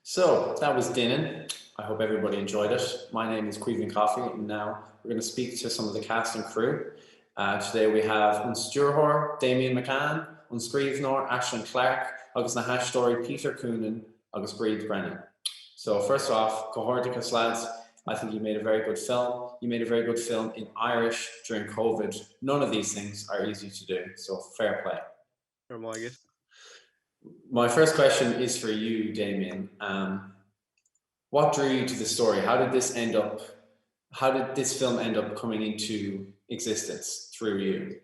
So that was Doineann. I hope everybody enjoyed it. My name is Queven Coffey, and now we're going to speak to some of the cast and crew. Today we have an Stúrthóir, Damien McCann, an Scríbhneoir, Aisling Clark, agus na Hashtory, Peter Coonan, agus Bríd Brennan. So first off, Cohorticus lads, I think you made a very good film. You made a very good film in Irish during COVID. None of these things are easy to do, so fair play. My first question is for you, Damien. What drew you to the story? How did this film end up coming into existence through you?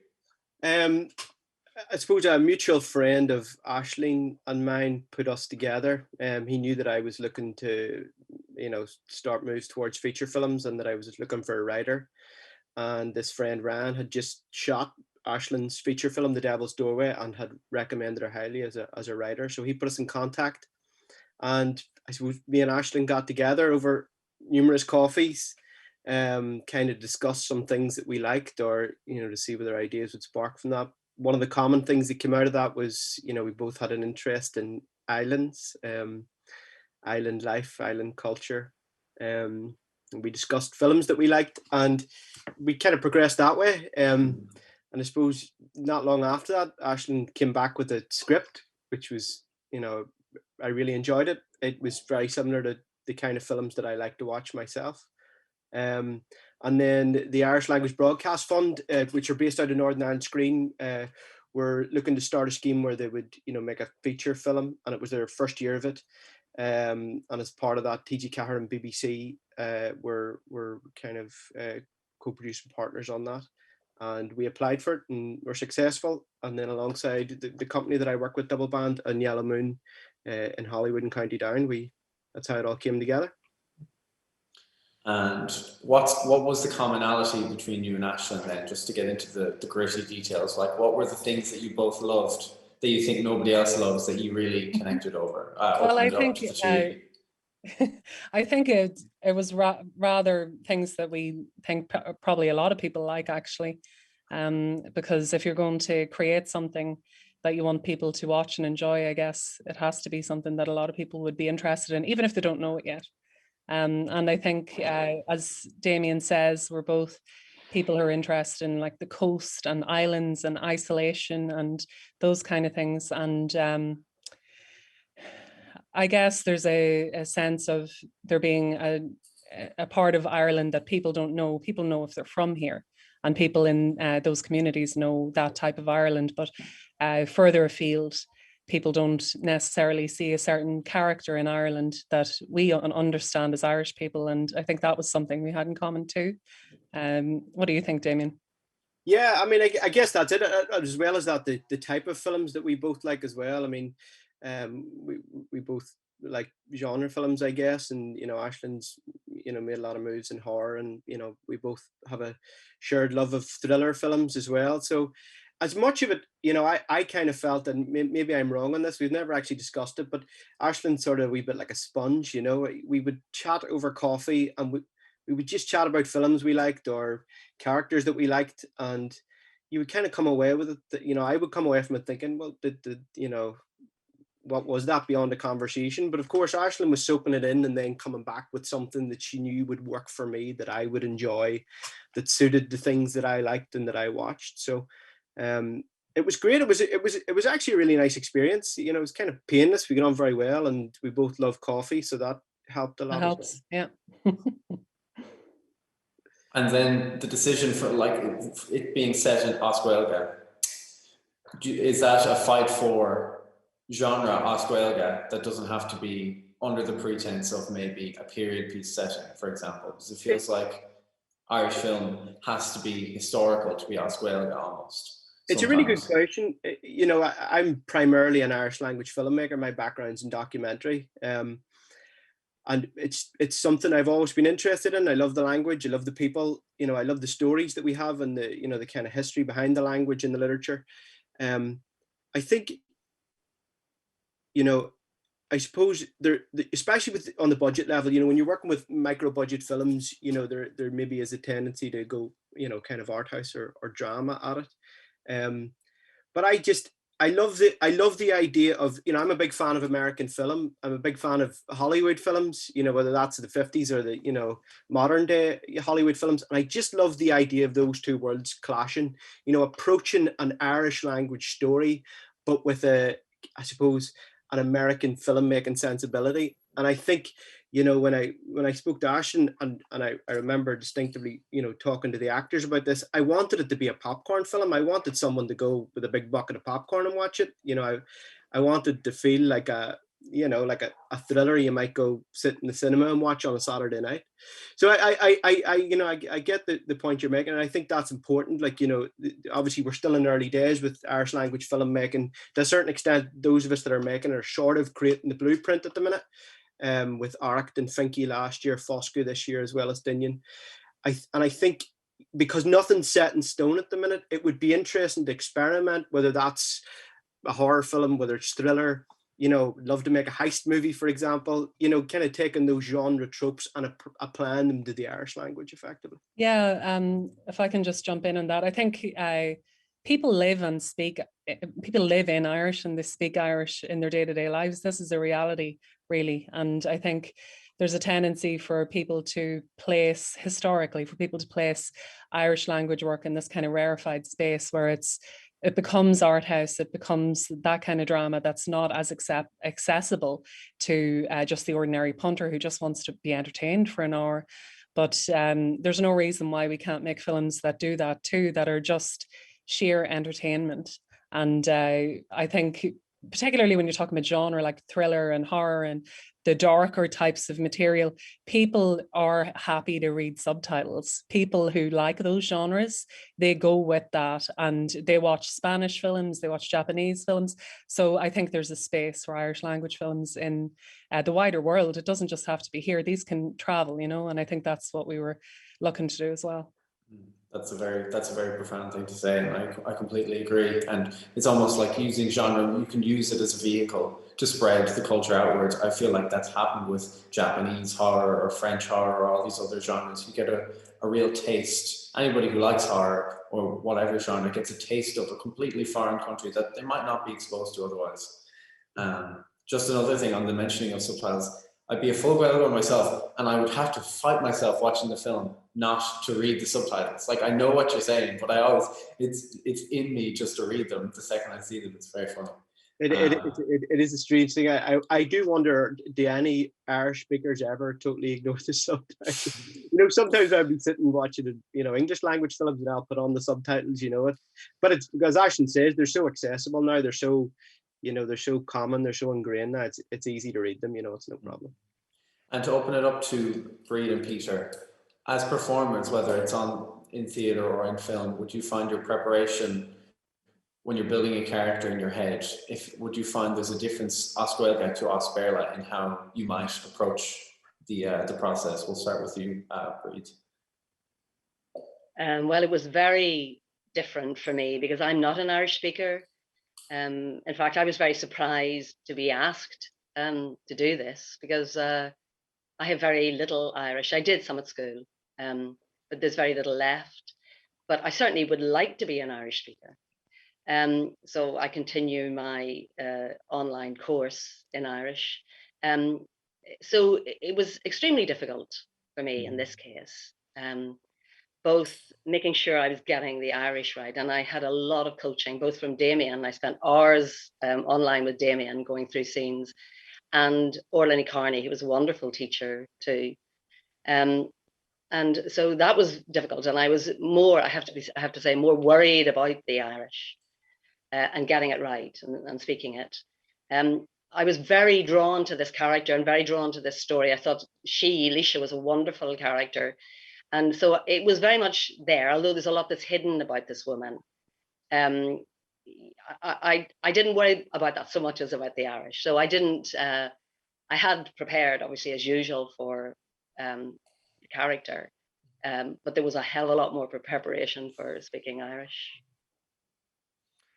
I suppose a mutual friend of Aisling and mine put us together. He knew that I was looking to, start moves towards feature films and that I was looking for a writer. And this friend Ryan had just shot Aisling's feature film, The Devil's Doorway, and had recommended her highly as a writer. So he put us in contact. And I suppose me and Aisling got together over numerous coffees, kind of discussed some things that we liked, or, to see whether ideas would spark from that. One of the common things that came out of that was, we both had an interest in islands, island life, island culture. We discussed films that we liked, and we kind of progressed that way. And I suppose not long after that, Aisling came back with a script, which was, I really enjoyed it. It was very similar to the kind of films that I like to watch myself. And then the Irish Language Broadcast Fund, which are based out of Northern Ireland Screen, were looking to start a scheme where they would, make a feature film, and it was their first year of it. And as part of that, TG Ceathair and BBC were kind of co-producing partners on that. And we applied for it and were successful. And then alongside the company that I work with, Double Band and Yellow Moon in Hollywood and County Down, that's how it all came together. And what was the commonality between you and Aisling then, just to get into the gritty details? Like, what were the things that you both loved that you think nobody else loves that you really connected over? Well, I think I think it was rather things that we think probably a lot of people like, actually, because if you're going to create something that you want people to watch and enjoy, I guess it has to be something that a lot of people would be interested in, even if they don't know it yet. And I think, as Damien says, we're both people who are interested in like the coast and islands and isolation and those kind of things. And I guess there's a sense of there being a part of Ireland that people don't know. People know if they're from here, and people in those communities know that type of Ireland. But further afield, people don't necessarily see a certain character in Ireland that we understand as Irish people. And I think that was something we had in common too. What do you think, Damien? Yeah, I mean, I guess that's it. As well as that, the type of films that we both like as well. I mean, we both like genre films, I guess. And, Aisling's, made a lot of moves in horror, and, we both have a shared love of thriller films as well. So as much of it, I kind of felt, and maybe I'm wrong on this, we've never actually discussed it, but Aisling's sort of a wee bit like a sponge, we would chat over coffee, and we would just chat about films we liked or characters that we liked, and you would kind of come away with it. I would come away from it thinking, well, what was that beyond a conversation? But of course, Aisling was soaking it in and then coming back with something that she knew would work for me, that I would enjoy, that suited the things that I liked and that I watched. So it was great. It was actually a really nice experience. It was kind of painless. We got on very well, and we both love coffee, so that helped a lot. It helps, yeah. And then the decision for it being set in Oscuelga, is that a fight for genre Oscuelga that doesn't have to be under the pretense of maybe a period piece setting, for example? Because it feels like Irish film has to be historical to be Oscuelga almost. It's a really good question. I'm primarily an Irish language filmmaker. My background's in documentary. And it's something I've always been interested in. I love the language. I love the people. I love the stories that we have, and the kind of history behind the language and the literature. I think, I suppose especially on the budget level, when you're working with micro budget films, there maybe is a tendency to go, kind of art house or drama at it. But love the idea of, you know, I'm a big fan of American film. I'm a big fan of Hollywood films, you know, whether that's the 50s or the, you know, modern day Hollywood films. And I just love the idea of those two worlds clashing, you know, approaching an Irish language story, but with I suppose, an American filmmaking sensibility. And I think, you know, when I spoke to Ashton, and I remember distinctively, you know, talking to the actors about this, I wanted it to be a popcorn film. I wanted someone to go with a big bucket of popcorn and watch it. You know, I wanted to feel like a, you know, like a thriller you might go sit in the cinema and watch on a Saturday night. So I get the point you're making, and I think that's important. Like, you know, obviously we're still in early days with Irish language filmmaking. To a certain extent, those of us that are making are sort of creating the blueprint at the minute. With Aracht and Finky last year, Foscu this year, as well as Doineann. I think because nothing's set in stone at the minute, it would be interesting to experiment, whether that's a horror film, whether it's thriller, you know, love to make a heist movie, for example, you know, kind of taking those genre tropes and applying them to the Irish language effectively. Yeah, if I can just jump in on that, I think people live in Irish and they speak Irish in their day-to-day lives. This is a reality, really. And I think there's a tendency for people to place Irish language work in this kind of rarefied space where it becomes art house, it becomes that kind of drama that's not as accessible to just the ordinary punter who just wants to be entertained for an hour. But there's no reason why we can't make films that do that too, that are just sheer entertainment. And I think particularly when you're talking about genre like thriller and horror and the darker types of material, people are happy to read subtitles. People who like those genres, they go with that, and they watch Spanish films, they watch Japanese films. So I think there's a space for Irish language films in the wider world. It doesn't just have to be here. These can travel, you know, and I think that's what we were looking to do as well. That's a very profound thing to say, and I completely agree. And it's almost like using genre, you can use it as a vehicle to spread the culture outwards. I feel like that's happened with Japanese horror or French horror or all these other genres. You get a real taste. Anybody who likes horror or whatever genre gets a taste of a completely foreign country that they might not be exposed to otherwise. Just another thing on the mentioning of subtitles, I'd be a full Gaeilgeoir myself, and I would have to fight myself watching the film not to read the subtitles. Like, I know what you're saying, but it's in me just to read them the second I see them. It's very funny. It is a strange thing. I do wonder, do any Irish speakers ever totally ignore the subtitles? You know, sometimes I'll be sitting watching, you know, English language films and I'll put on the subtitles, you know it. But it's because Ashton says they're so accessible now. They're so, you know, they're so common. They're so ingrained now. It's easy to read them. You know, it's no problem. And to open it up to Bríd and Peter, as performers, whether it's in theatre or in film, would you find your preparation when you're building a character in your head, would you find there's a difference as Gaeilge to as Béarla in how you might approach the process? We'll start with you, Bríd. Well, it was very different for me because I'm not an Irish speaker. In fact, I was very surprised to be asked to do this because I have very little Irish. I did some at school, but there's very little left. But I certainly would like to be an Irish speaker. So I continue my online course in Irish. So it was extremely difficult for me in this case, both making sure I was getting the Irish right. And I had a lot of coaching, both from Doineann. I spent hours online with Doineann going through scenes, and Orlany Carney, who was a wonderful teacher too. And so that was difficult. And I was more, I have to say, more worried about the Irish. And getting it right and speaking it. I was very drawn to this character and very drawn to this story. I thought Leisha, was a wonderful character. And so it was very much there, although there's a lot that's hidden about this woman. I didn't worry about that so much as about the Irish. So I had prepared, obviously, as usual for the character, but there was a hell of a lot more preparation for speaking Irish.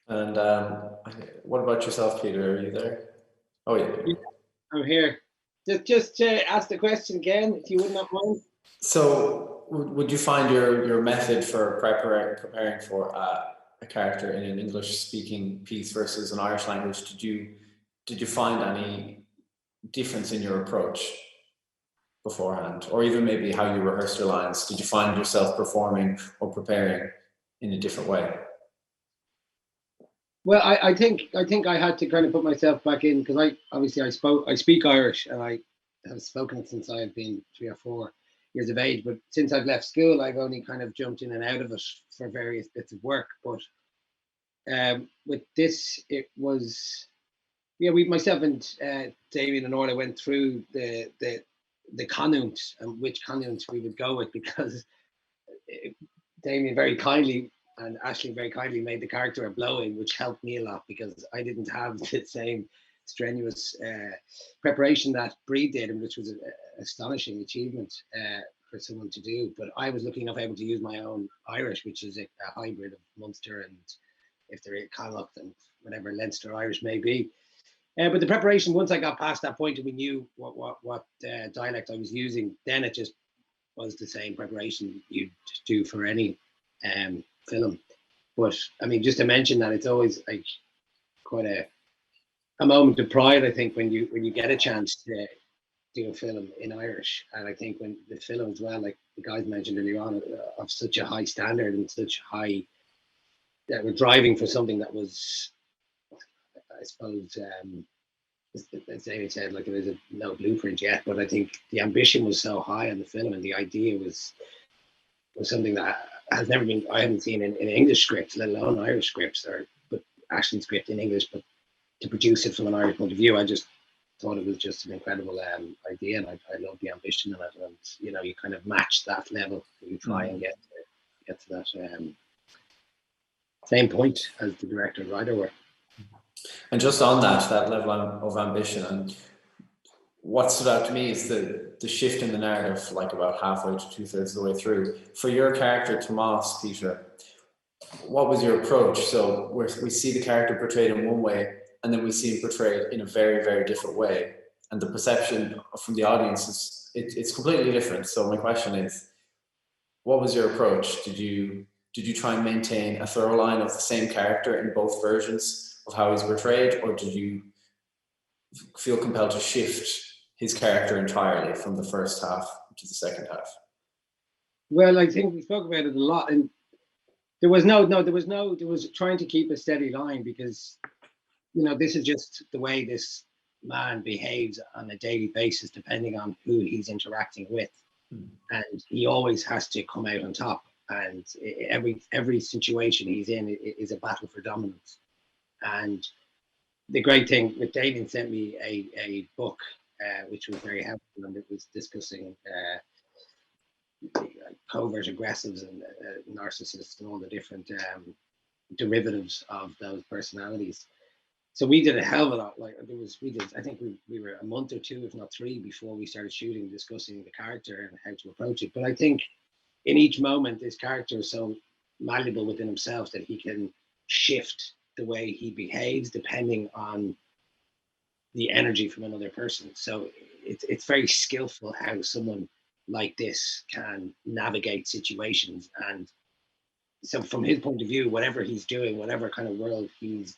And what about yourself, Peter? Are you there? Oh, yeah. I'm here. Just to ask the question again, if you would not mind. So, would you find your method for preparing for a character in an English-speaking piece versus an Irish language, did you find any difference in your approach beforehand, or even maybe how you rehearsed your lines? Did you find yourself performing or preparing in a different way? Well, I think I had to kind of put myself back in, because I speak Irish, and I have spoken it since I've been 3 or 4 years of age. But since I've left school, I've only kind of jumped in and out of it for various bits of work. But with this, it was, yeah, myself and Damien and Orla went through the connunt and which connunt we would go with, because Damien very kindly and Ashley very kindly made the character a blow-in, which helped me a lot, because I didn't have the same strenuous preparation that Bríd did, and which was an astonishing achievement for someone to do. But I was lucky enough able to use my own Irish, which is a hybrid of Munster and, if they're Connacht, and whatever Leinster Irish may be. But the preparation, once I got past that point and we knew what dialect I was using, then it just was the same preparation you'd do for any film. But I mean, just to mention that, it's always like quite a moment of pride, I think, when you get a chance to do a film in Irish. And I think when the film as well, like the guys mentioned earlier on, of such a high standard and such high, that we're driving for something that was, I suppose, as David said, like, there is no blueprint yet, but I think the ambition was so high on the film, and the idea was something that has never been, I haven't seen in English scripts, let alone Irish scripts, but Ashley script in English. But to produce it from an Irish point of view, I just thought it was just an incredible idea, and I love the ambition in it. And you kind of match that level, you try and get to that same point as the director and writer were. And just on that level of ambition, and what stood out to me is the shift in the narrative, like about halfway to 2/3 of the way through. For your character, Tomás, Peter, what was your approach? So we see the character portrayed in one way, and then we see him portrayed in a very, very different way. And the perception from the audience is, it's completely different. So my question is, what was your approach? Did you try and maintain a thorough line of the same character in both versions of how he's portrayed, or did you feel compelled to shift his character entirely from the first half to the second half? Well, I think we spoke about it a lot, and there was trying to keep a steady line, because this is just the way this man behaves on a daily basis, depending on who he's interacting with. And he always has to come out on top, and every situation he's in is a battle for dominance. And the great thing with Doineann sent me a book which was very helpful, and it was discussing covert aggressives and narcissists and all the different derivatives of those personalities. So we did a hell of a lot. Like I think we were a month or 2, if not 3, before we started shooting, discussing the character and how to approach it. But I think in each moment, this character is so malleable within himself that he can shift the way he behaves depending on the energy from another person. So it's very skillful how someone like this can navigate situations. And so from his point of view, whatever he's doing, whatever kind of world he's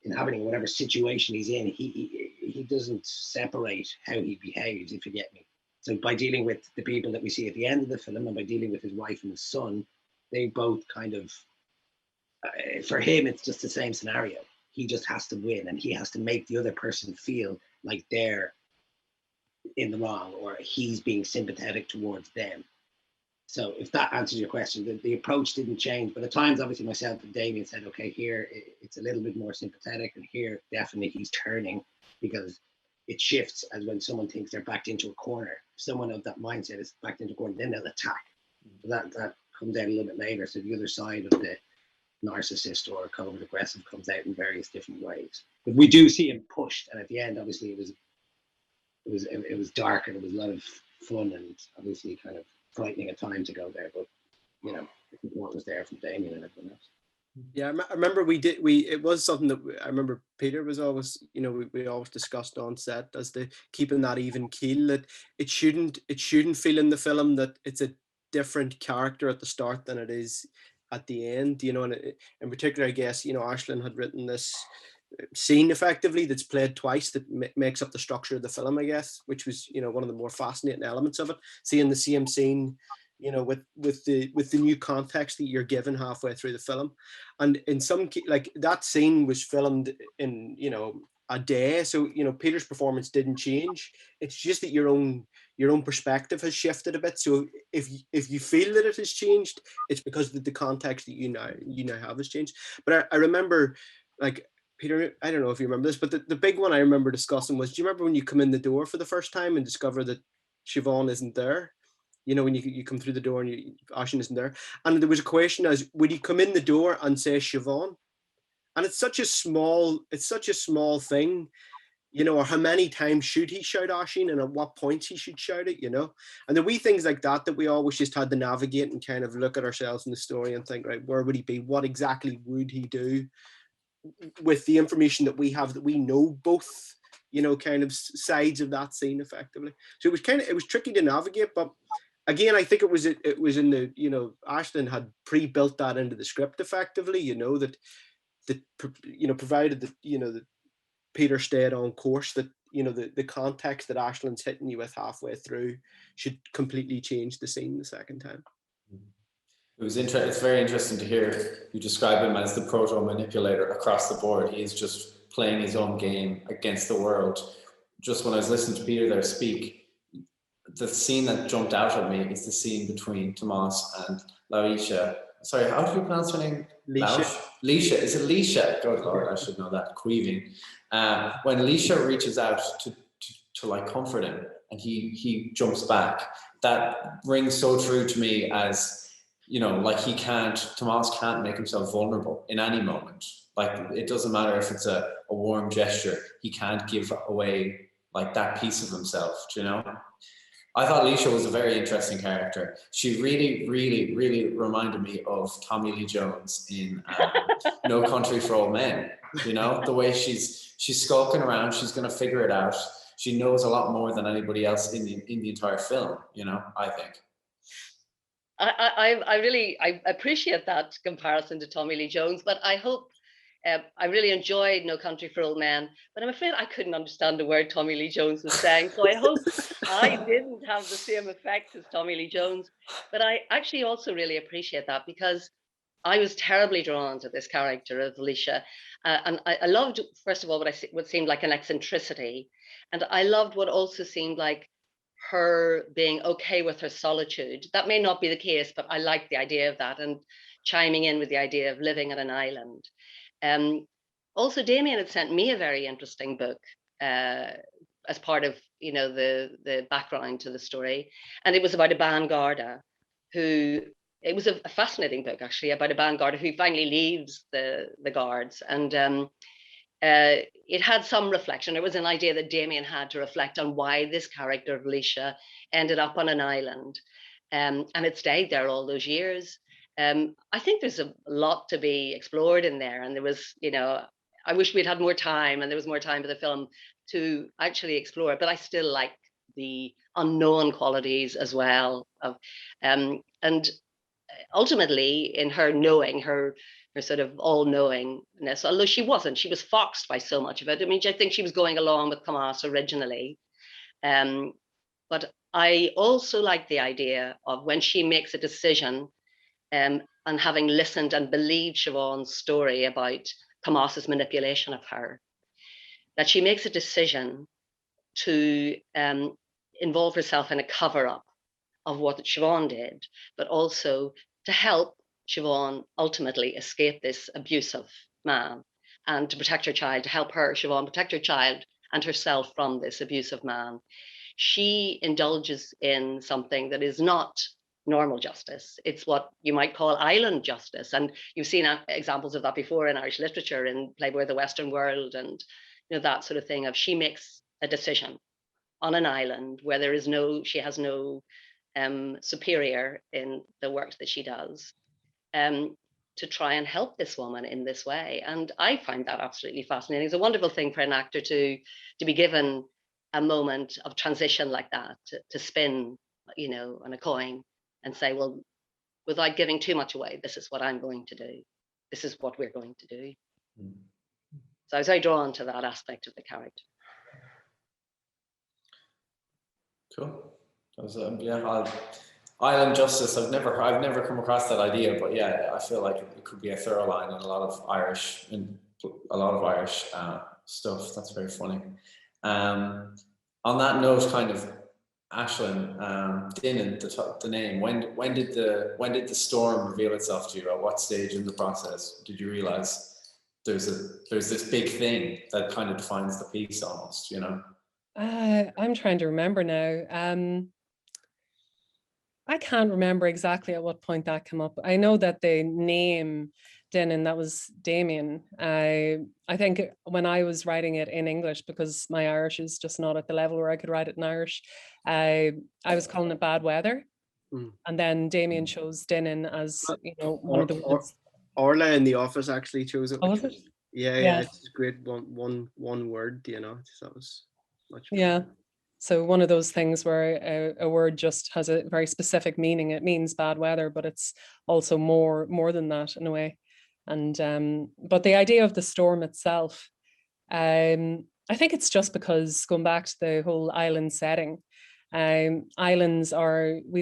inhabiting, whatever situation he's in, he doesn't separate how he behaves, if you get me. So by dealing with the people that we see at the end of the film, and by dealing with his wife and his son, they both kind of, for him, it's just the same scenario. He just has to win, and he has to make the other person feel like they're in the wrong, or he's being sympathetic towards them. So if that answers your question, the approach didn't change, but at times, obviously, myself and Damien said, okay, here it's a little bit more sympathetic, and here definitely he's turning, because it shifts as when someone thinks they're backed into a corner. If someone of that mindset is backed into a corner, then they'll attack. So that comes out a little bit later. So the other side of the narcissist or covert aggressive comes out in various different ways. But we do see him pushed, and at the end, obviously, it was dark, and it was a lot of fun, and obviously kind of frightening at times to go there. But the support was there from Damien and everyone else. Yeah, I remember it was something that I remember Peter was always, we always discussed on set, as the keeping that even keel, that it shouldn't feel in the film that it's a different character at the start than it is at the end, you know, and in particular, I guess, you know, Aisling had written this scene effectively that's played twice that makes up the structure of the film, I guess, which was, you know, one of the more fascinating elements of it, seeing the same scene, you know, with the new context that you're given halfway through the film. And in some, like, that scene was filmed in, you know, a day, so, you know, Peter's performance didn't change. It's just that your own perspective has shifted a bit. So if you feel that it has changed, it's because the context that you now have has changed. But I remember, like, Peter, I don't know if you remember this, but the big one I remember discussing was, do you remember when you come in the door for the first time and discover that Siobhan isn't there? You know, when you come through the door and Aisling isn't there. And there was a question as, would you come in the door and say Siobhan? And it's such a small thing, you know, or how many times should he shout Aisling and at what points he should shout it, you know? And the wee things like that we always just had to navigate and kind of look at ourselves in the story and think, right, where would he be? What exactly would he do with the information that we have, that we know both, you know, kind of sides of that scene effectively. So it was tricky to navigate, but again, I think it was in the, you know, Aisling had pre-built that into the script effectively, you know, that you know, provided that, you know, that Peter stayed on course, that, you know, the context that Aisling's hitting you with halfway through should completely change the scene the second time. It's very interesting to hear you describe him as the proto manipulator across the board. He is just playing his own game against the world. Just when I was listening to Peter there speak, the scene that jumped out at me is the scene between Tomás and Labhaoise. Sorry, how do you pronounce her name? Laoise. Laoise. Is it Laoise? Good Lord, I should know that. Queeving. When Laoise reaches out to like comfort him, and he jumps back, that rings so true to me as, you know, like Tomás can't make himself vulnerable in any moment. Like, it doesn't matter if it's a warm gesture, he can't give away like that piece of himself, you know? I thought Laoise was a very interesting character. She really, really, really reminded me of Tommy Lee Jones in No Country for Old Men. You know, the way she's skulking around, she's going to figure it out. She knows a lot more than anybody else in the entire film, you know, I think. I really appreciate that comparison to Tommy Lee Jones, but I hope I really enjoyed No Country for Old Men, but I'm afraid I couldn't understand the word Tommy Lee Jones was saying. So I hope I didn't have the same effect as Tommy Lee Jones. But I actually also really appreciate that, because I was terribly drawn to this character of Laoise. And I loved, first of all, what seemed like an eccentricity. And I loved what also seemed like her being okay with her solitude. That may not be the case, but I liked the idea of that, and chiming in with the idea of living on an island. Also, Doineann had sent me a very interesting book as part of, you know, the background to the story, and it was about a Bangarda who. It was a fascinating book, actually, about a Bangarda who finally leaves the guards, and it had some reflection. It was an idea that Doineann had to reflect on why this character of Laoise ended up on an island, and it stayed there all those years. I think there's a lot to be explored in there, and there was, you know, I wish we'd had more time, and there was more time for the film to actually explore it. But I still like the unknown qualities as well of, and ultimately in her knowing, her sort of all-knowingness, although she was foxed by so much of it. I mean, I think she was going along with Tomás originally, but I also like the idea of when she makes a decision, and having listened and believed Siobhan's story about Tomás's manipulation of her, that she makes a decision to involve herself in a cover-up of what Siobhan did, but also to help Siobhan ultimately escape this abusive man, and to protect her child, to help her, Siobhan, protect her child and herself from this abusive man. She indulges in something that is not normal justice. It's what you might call island justice. And you've seen examples of that before in Irish literature, in Playboy of the Western World, and, you know, that sort of thing of she makes a decision on an island where she has no superior in the work that she does, to try and help this woman in this way. And I find that absolutely fascinating. It's a wonderful thing for an actor to be given a moment of transition like that, to spin, you know, on a coin and say, well, without giving too much away. This is what I'm going to do. This is what we're going to do. So I was very drawn to that aspect of the character. Cool. That was, yeah, island justice. I've never come across that idea, but yeah, I feel like it could be a thorough line in a lot of Irish stuff. That's very funny. On that note, kind of, Aisling, Doineann, the name. When did the storm reveal itself to you? At what stage in the process did you realize there's this big thing that kind of defines the piece almost? You know. I'm trying to remember now. I can't remember exactly at what point that came up. I know that the name Doineann, that was Damien. I think when I was writing it in English, because my Irish is just not at the level where I could write it in Irish, I was calling it Bad Weather. And then Damien chose Doineann as, you know, one of the words. Orla in the office actually chose it. Oh, was it? Yeah, it's a great one word, you know. So that was much better. Yeah. So one of those things where a word just has a very specific meaning. It means bad weather, but it's also more than that in a way. And but the idea of the storm itself, I think it's just because, going back to the whole island setting, we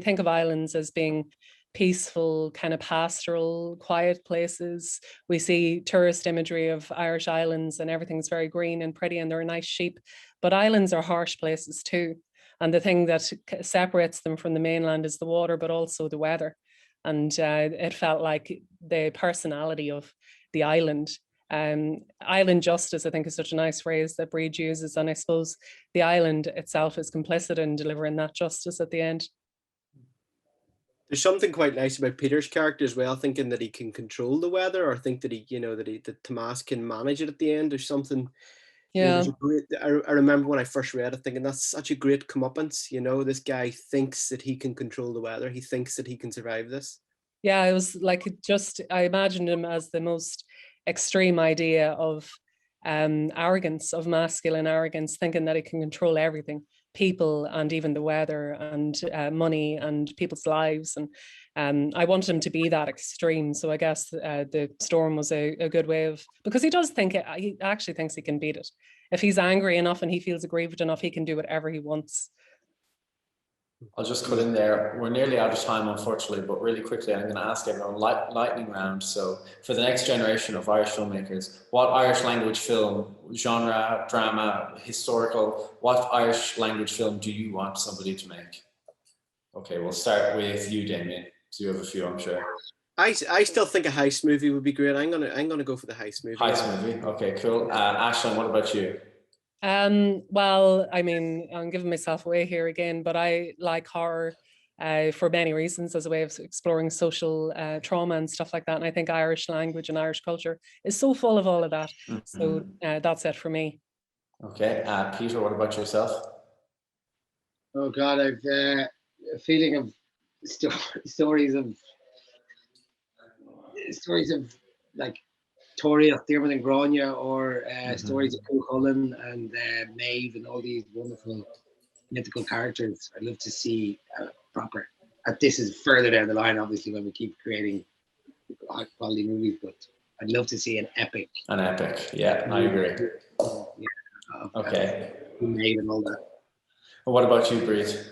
think of islands as being peaceful, kind of pastoral, quiet places. We see tourist imagery of Irish islands and everything's very green and pretty and there are nice sheep, but islands are harsh places too. And the thing that separates them from the mainland is the water, but also the weather. And it felt like the personality of the island. Island justice, I think, is such a nice phrase that Bríd uses. And I suppose the island itself is complicit in delivering that justice at the end. There's something quite nice about Peter's character as well, thinking that he can control the weather, or think that that Tomás can manage it at the end. There's something. Yeah. I remember when I first read it, thinking that's such a great comeuppance. You know, this guy thinks that he can control the weather. He thinks that he can survive this. Yeah, it was like, I imagined him as the most extreme idea of arrogance, of masculine arrogance, thinking that he can control everything, people and even the weather and money and people's lives. And I wanted him to be that extreme. So I guess the storm was a good way of, because he does think he actually thinks he can beat it. If he's angry enough and he feels aggrieved enough, he can do whatever he wants. I'll just cut in there. We're nearly out of time, unfortunately, but really quickly, I'm going to ask everyone lightning round. So for the next generation of Irish filmmakers, what Irish language film, genre, drama, historical, what Irish language film do you want somebody to make? Okay, we'll start with you, Damien. So you have a few, I'm sure. I still think a heist movie would be great. I'm gonna go for the heist movie. Heist movie. Okay, cool. Aisling, what about you? Well, I mean, I'm giving myself away here again, but I like horror for many reasons, as a way of exploring social trauma and stuff like that. And I think Irish language and Irish culture is so full of all of that. Mm-hmm. So that's it for me. Okay, Peter, what about yourself? Oh God, I've a feeling of stories of like Tori of Diarmid and Grania, or stories of Cuchulainn and Maeve and all these wonderful mythical characters. I'd love to see proper. This is further down the line, obviously, when we keep creating high quality movies, but I'd love to see an epic. An epic, yeah, I agree. Okay. Maeve and all that. Well, what about you, Bríd?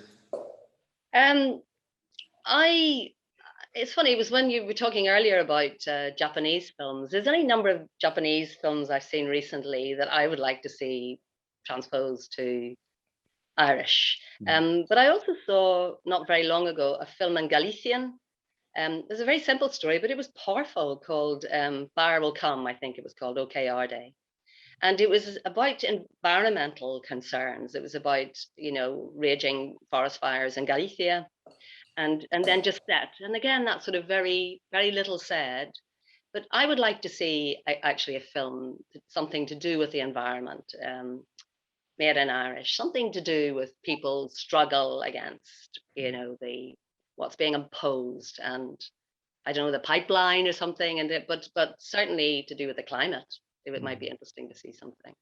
It's funny, it was when you were talking earlier about Japanese films. There's any number of Japanese films I've seen recently that I would like to see transposed to Irish. But I also saw, not very long ago, a film in Galician. There's a very simple story, but it was powerful, called Fire Will Come, I think it was called, OK Arde. And it was about environmental concerns. It was about, raging forest fires in Galicia. And then just that. And again, that's sort of very, very little said. But I would like to see actually a film, something to do with the environment, made in Irish, something to do with people's struggle against, what's being imposed, and I don't know, the pipeline or something, but certainly to do with the climate. It might be interesting to see something.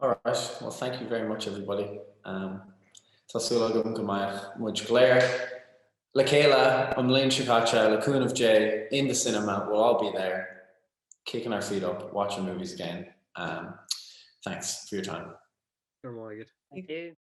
All right. Well, thank you very much, everybody. Tásúil agam go mbeadh muid gléir Lakayla, Umlin Shikacha, Lacoon of Jay, in the cinema. We'll all be there, kicking our feet up, watching movies again. Thanks for your time. You're all good. Thank you.